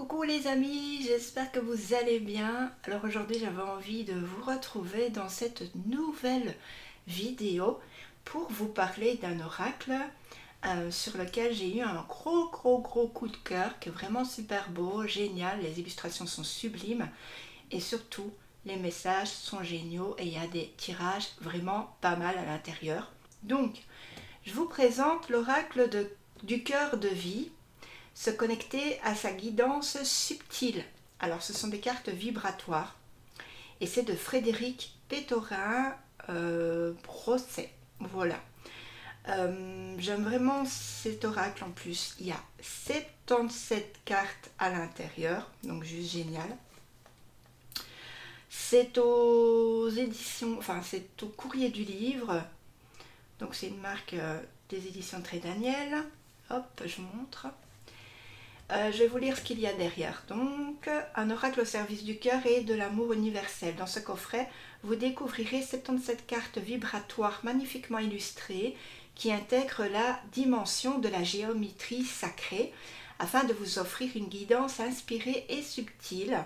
Coucou les amis, j'espère que vous allez bien. Alors aujourd'hui j'avais envie de vous retrouver dans cette nouvelle vidéo pour vous parler d'un oracle sur lequel j'ai eu un gros coup de cœur qui est vraiment super beau, génial, les illustrations sont sublimes et surtout les messages sont géniaux et il y a des tirages vraiment pas mal à l'intérieur. Donc je vous présente l'oracle du cœur de vie. Se connecter à sa guidance subtile. Alors ce sont des cartes vibratoires et c'est de Frédéric Pétorin Brosset. Voilà. J'aime vraiment cet oracle en plus. Il y a 77 cartes à l'intérieur, donc juste génial. C'est aux éditions, enfin c'est au courrier du livre. Donc c'est une marque des éditions Très Daniel. Hop, je vous montre. Je vais vous lire ce qu'il y a derrière. Donc, un oracle au service du cœur et de l'amour universel. Dans ce coffret, vous découvrirez 77 cartes vibratoires magnifiquement illustrées qui intègrent la dimension de la géométrie sacrée afin de vous offrir une guidance inspirée et subtile.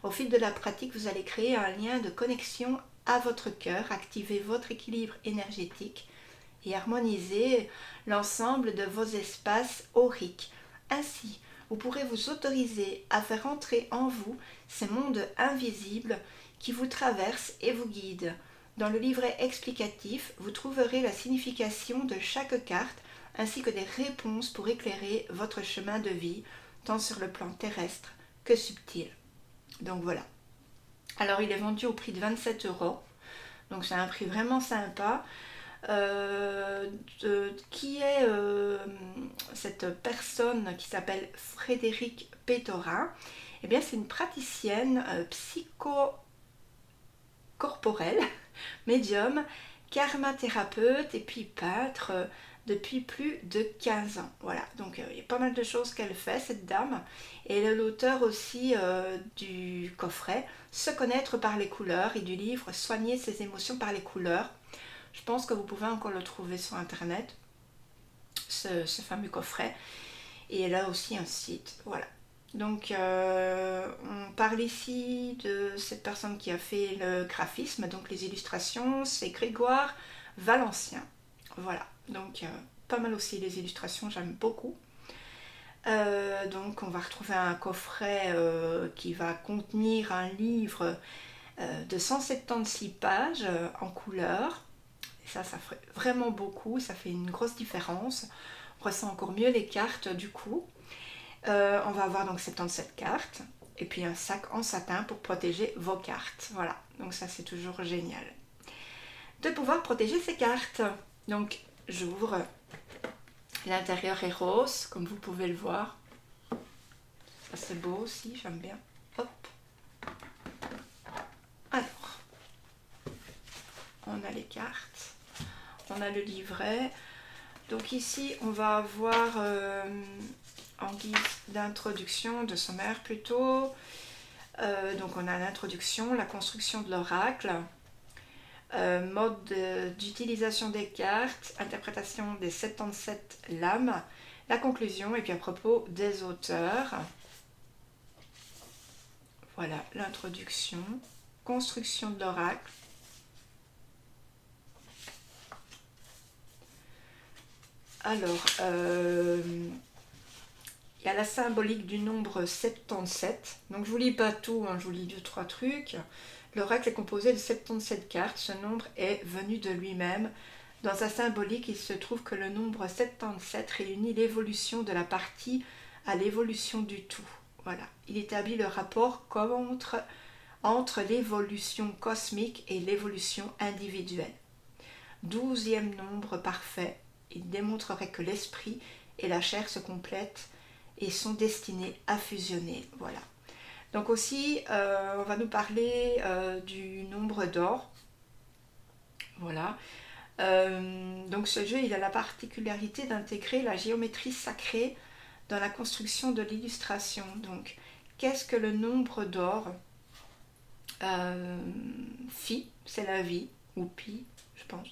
Au fil de la pratique, vous allez créer un lien de connexion à votre cœur, activer votre équilibre énergétique et harmoniser l'ensemble de vos espaces auriques. Ainsi, vous pourrez vous autoriser à faire entrer en vous ces mondes invisibles qui vous traversent et vous guident. Dans le livret explicatif, vous trouverez la signification de chaque carte ainsi que des réponses pour éclairer votre chemin de vie, tant sur le plan terrestre que subtil. Donc voilà. Alors il est vendu au prix de 27 €, donc c'est un prix vraiment sympa. Qui est cette personne qui s'appelle Frédéric Pétorin? Eh bien, c'est une praticienne psychocorporelle, médium, karmathérapeute et puis peintre depuis plus de 15 ans. Voilà, donc il y a pas mal de choses qu'elle fait, cette dame. Et elle est l'auteur aussi du coffret Se connaître par les couleurs et du livre Soigner ses émotions par les couleurs. Je pense que vous pouvez encore le trouver sur internet, ce fameux coffret. Et elle a aussi un site, voilà. Donc on parle ici de cette personne qui a fait le graphisme, donc les illustrations, c'est Grégoire Valencien. Voilà, donc pas mal aussi les illustrations, j'aime beaucoup. Donc on va retrouver un coffret qui va contenir un livre de 176 pages en couleur. Ça fait vraiment beaucoup, ça fait une grosse différence. On ressent encore mieux les cartes du coup. On va avoir donc 77 cartes et puis un sac en satin pour protéger vos cartes. Voilà, donc ça c'est toujours génial de pouvoir protéger ces cartes. Donc j'ouvre, l'intérieur est rose comme vous pouvez le voir. Ça c'est beau aussi, j'aime bien. Hop. Alors, on a les cartes, on a le livret. Donc ici, on va avoir en guise d'introduction, de sommaire plutôt, donc on a l'introduction, la construction de l'oracle, mode d'utilisation des cartes, interprétation des 77 lames, la conclusion et puis à propos des auteurs. Voilà l'introduction, construction de l'oracle. Alors, il y a la symbolique du nombre 77. Donc je vous lis pas tout, je vous lis 2-3 trucs. L'oracle est composé de 77 cartes. Ce nombre est venu de lui-même. Dans sa symbolique, il se trouve que le nombre 77 réunit l'évolution de la partie à l'évolution du tout. Voilà. Il établit le rapport entre l'évolution cosmique et l'évolution individuelle. 12e nombre parfait. Il démontrerait que l'esprit et la chair se complètent et sont destinés à fusionner. Voilà. Donc aussi, on va nous parler du nombre d'or. Voilà. Donc ce jeu, il a la particularité d'intégrer la géométrie sacrée dans la construction de l'illustration. Donc, qu'est-ce que le nombre d'or? Phi, c'est la vie, ou pi, je pense.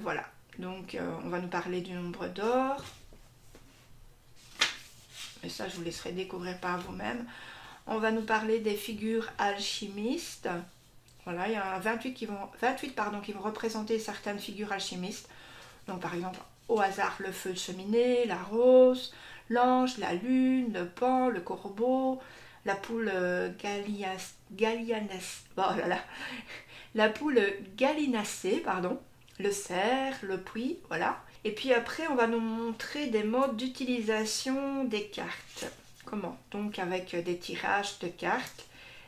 Voilà. Donc on va nous parler du nombre d'or. mais ça je vous laisserai découvrir par vous-même. On va nous parler des figures alchimistes. Voilà, il y en a 28 qui vont représenter certaines figures alchimistes. Donc par exemple, au hasard, le feu de cheminée, la rose, l'ange, la lune, le pan, le corbeau, la poule la poule gallinacée, pardon, le cerf, le puits, voilà. Et puis après, on va nous montrer des modes d'utilisation des cartes. Comment? Donc avec des tirages de cartes,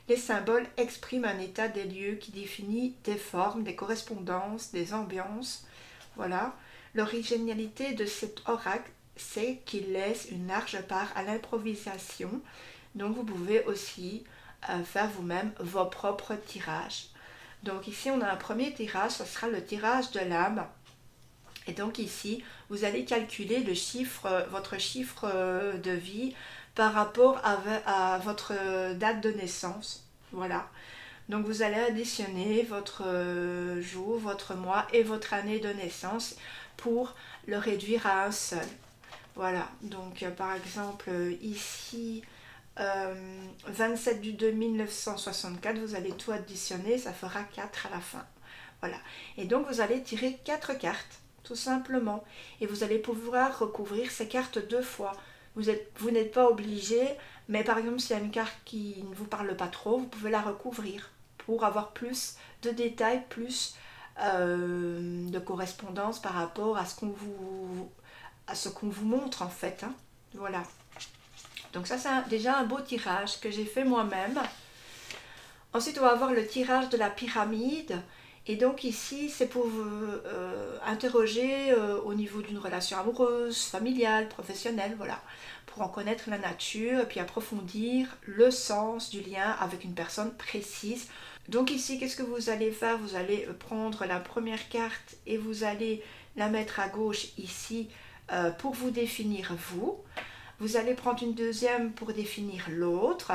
les symboles expriment un état des lieux qui définit des formes, des correspondances, des ambiances. Voilà. L'originalité de cet oracle, c'est qu'il laisse une large part à l'improvisation. Donc vous pouvez aussi faire vous-même vos propres tirages. Donc ici on a un premier tirage, ce sera le tirage de l'âme. Et donc ici, vous allez calculer votre chiffre de vie par rapport à votre date de naissance. Voilà. Donc vous allez additionner votre jour, votre mois et votre année de naissance pour le réduire à un seul. Voilà. Donc par exemple ici, 27 du 2 1964, vous allez tout additionner, ça fera 4 à la fin. Voilà. Et donc vous allez tirer 4 cartes. Tout simplement. Et vous allez pouvoir recouvrir ces cartes 2 fois. Vous n'êtes pas obligé, mais par exemple, s'il y a une carte qui ne vous parle pas trop, vous pouvez la recouvrir pour avoir plus de détails, plus de correspondance par rapport à ce qu'on vous montre en fait. Hein. Voilà. Donc ça, c'est déjà un beau tirage que j'ai fait moi-même. Ensuite, on va avoir le tirage de la pyramide. Et donc ici, c'est pour vous interroger au niveau d'une relation amoureuse, familiale, professionnelle, voilà, pour en connaître la nature et puis approfondir le sens du lien avec une personne précise. Donc ici, qu'est-ce que vous allez faire? Vous allez prendre la première carte et vous allez la mettre à gauche ici pour vous définir vous. Vous allez prendre une deuxième pour définir l'autre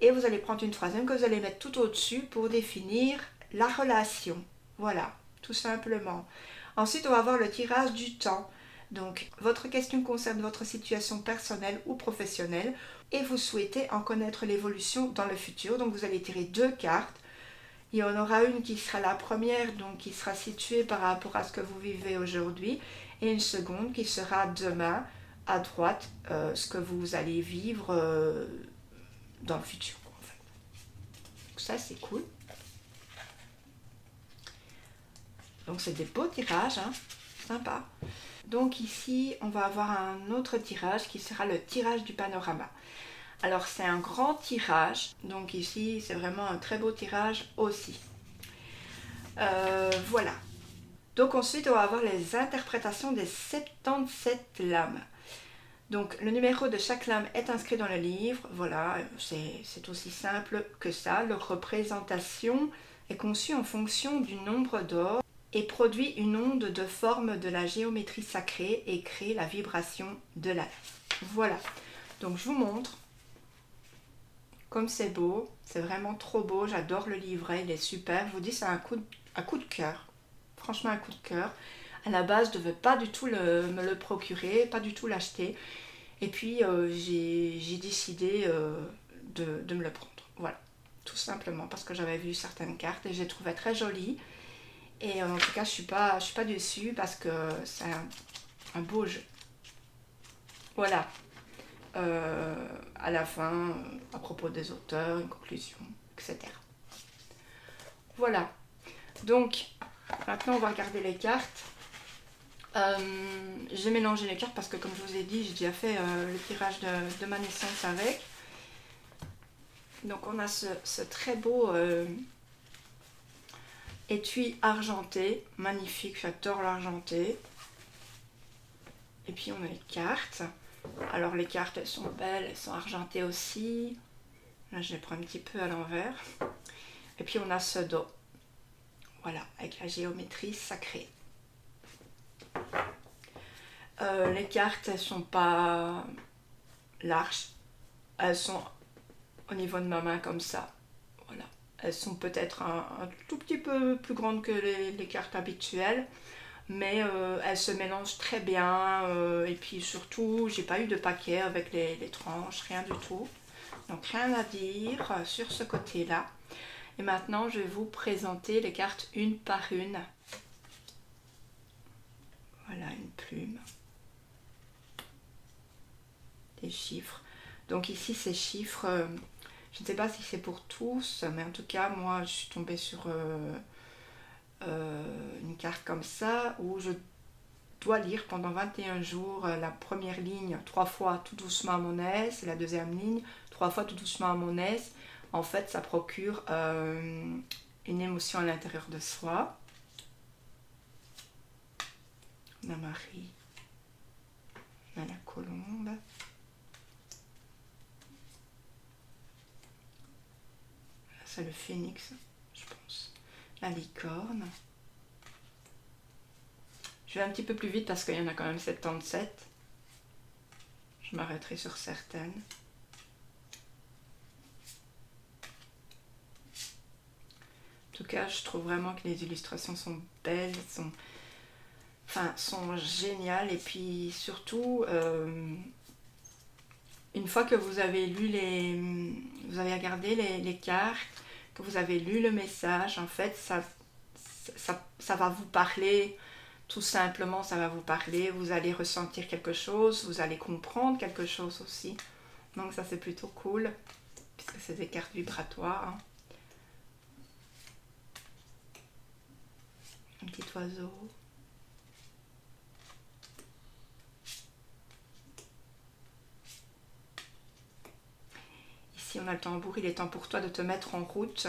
et vous allez prendre une troisième que vous allez mettre tout au-dessus pour définir la relation. Voilà, tout simplement. Ensuite, on va voir le tirage du temps. Donc, votre question concerne votre situation personnelle ou professionnelle et vous souhaitez en connaître l'évolution dans le futur. Donc, vous allez tirer 2 cartes. Il y en aura une qui sera la première, donc qui sera située par rapport à ce que vous vivez aujourd'hui, et une seconde qui sera demain, à droite, ce que vous allez vivre dans le futur. En fait. Donc ça, c'est cool. Donc c'est des beaux tirages, hein, sympa. Donc ici, on va avoir un autre tirage qui sera le tirage du panorama. Alors c'est un grand tirage, donc ici c'est vraiment un très beau tirage aussi. Voilà. Donc ensuite, on va avoir les interprétations des 77 lames. Donc le numéro de chaque lame est inscrit dans le livre. Voilà, c'est aussi simple que ça. Leur représentation est conçue en fonction du nombre d'or et produit une onde de forme de la géométrie sacrée et crée la vibration de la vie. Voilà, donc je vous montre comme c'est beau, c'est vraiment trop beau, j'adore le livret, il est super, je vous dis c'est un coup de cœur, franchement un coup de cœur. À la base je ne devais pas du tout me le procurer, pas du tout l'acheter, et puis j'ai décidé de me le prendre, voilà, tout simplement parce que j'avais vu certaines cartes et je les trouvais très jolies. Et en tout cas, je suis pas déçue parce que c'est un beau jeu. Voilà. À la fin, à propos des auteurs, une conclusion, etc. Voilà. Donc, maintenant, on va regarder les cartes. J'ai mélangé les cartes parce que, comme je vous ai dit, j'ai déjà fait le tirage de ma naissance avec. Donc, on a ce très beau... étui argenté, magnifique, j'adore l'argenté. Et puis on a les cartes. Alors les cartes, elles sont belles, elles sont argentées aussi. Là je les prends un petit peu à l'envers. Et puis on a ce dos. Voilà, avec la géométrie sacrée. Les cartes, elles sont pas larges. Elles sont au niveau de ma main comme ça. Voilà. Elles sont peut-être un tout petit peu plus grandes que les cartes habituelles. mais elle se mélange très bien. Et puis surtout, j'ai pas eu de paquet avec les tranches, rien du tout. Donc rien à dire sur ce côté-là. Et maintenant, je vais vous présenter les cartes une par une. Voilà, une plume. Des chiffres. Donc ici, ces chiffres, je ne sais pas si c'est pour tous, mais en tout cas, moi, je suis tombée sur une carte comme ça, où je dois lire pendant 21 jours la première ligne 3 fois tout doucement à mon aise, la deuxième ligne 3 fois tout doucement à mon aise. En fait, ça procure une émotion à l'intérieur de soi. On a Marie, on a la colombe. C'est le phénix, je pense. La licorne. Je vais un petit peu plus vite parce qu'il y en a quand même 77. Je m'arrêterai sur certaines. En tout cas, je trouve vraiment que les illustrations sont belles, sont géniales. Et puis surtout, une fois que vous avez lu vous avez regardé les cartes, que vous avez lu le message, en fait, ça va vous parler. Tout simplement, ça va vous parler, vous allez ressentir quelque chose, vous allez comprendre quelque chose aussi. Donc ça, c'est plutôt cool, puisque c'est des cartes vibratoires. Hein. Un petit oiseau. Ici, on a le tambour, il est temps pour toi de te mettre en route.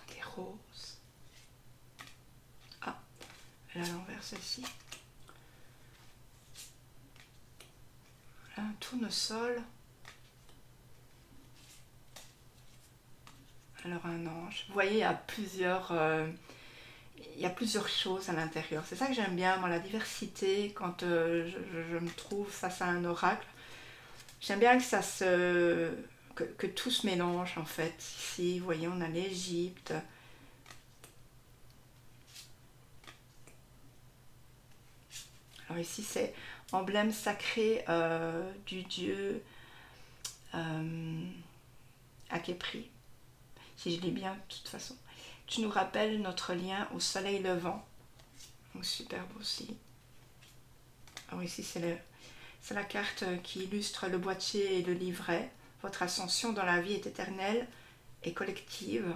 Des roses. Ah, elle est à l'envers celle-ci. Un tournesol. Alors un ange. Vous voyez, il y a plusieurs choses à l'intérieur. C'est ça que j'aime bien, moi, la diversité, quand je me trouve face à un oracle. J'aime bien que tout se mélange, en fait. Ici, vous voyez, on a l'Égypte. Alors ici, c'est emblème sacré du dieu Akepri. Si je lis bien, de toute façon. Tu nous rappelles notre lien au soleil levant. Donc, superbe aussi. Alors ici, c'est la carte qui illustre le boîtier et le livret. Votre ascension dans la vie est éternelle et collective.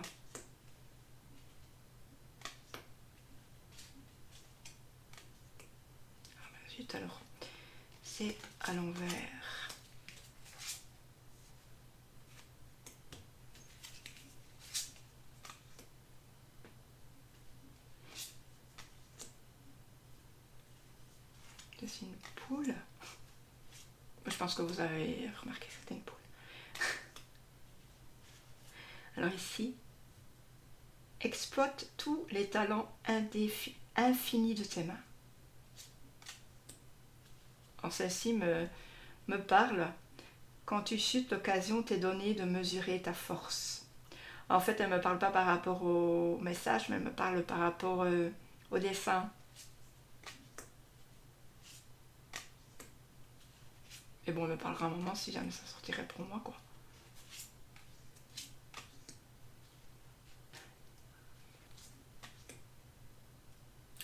Zut, alors, c'est à l'envers. C'est une poule. Je pense que vous avez remarqué que c'était une poule. Alors ici, exploite tous les talents infinis de tes mains. Alors celle-ci me parle. Quand tu chutes, l'occasion t'est donnée de mesurer ta force. En fait, elle ne me parle pas par rapport au message, mais elle me parle par rapport au dessin. Et bon, elle me parlera un moment si jamais ça sortirait pour moi, quoi.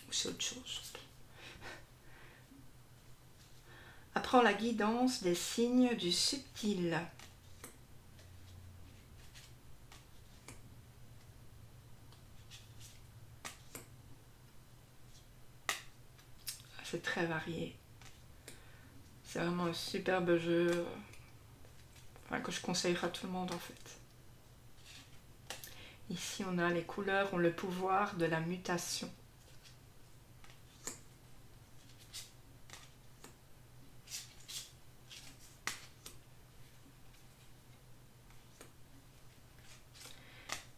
Ou c'est autre chose. Apprends la guidance des signes du subtil. C'est très varié. C'est vraiment un superbe jeu que je conseillerais à tout le monde en fait. Ici on a les couleurs ont le pouvoir de la mutation.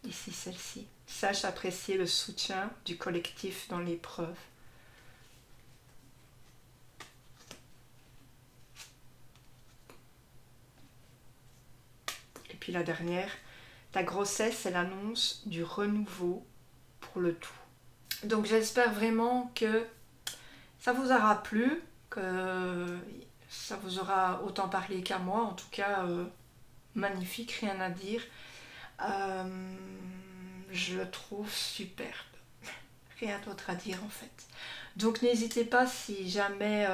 Ici celle-ci. Sache apprécier le soutien du collectif dans l'épreuve. Et puis la dernière, Ta grossesse, c'est l'annonce du renouveau pour le tout. Donc j'espère vraiment que ça vous aura plu, que ça vous aura autant parlé qu'à moi. En tout cas, magnifique, rien à dire. Je le trouve superbe. Rien d'autre à dire en fait. Donc n'hésitez pas, si jamais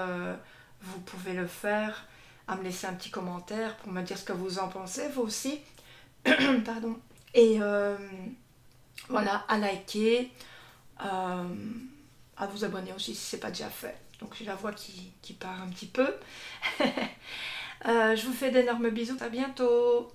vous pouvez le faire, à me laisser un petit commentaire pour me dire ce que vous en pensez, vous aussi. Pardon. Et voilà, à liker, à vous abonner aussi si ce n'est pas déjà fait. Donc j'ai la voix qui part un petit peu. Je vous fais d'énormes bisous, à bientôt.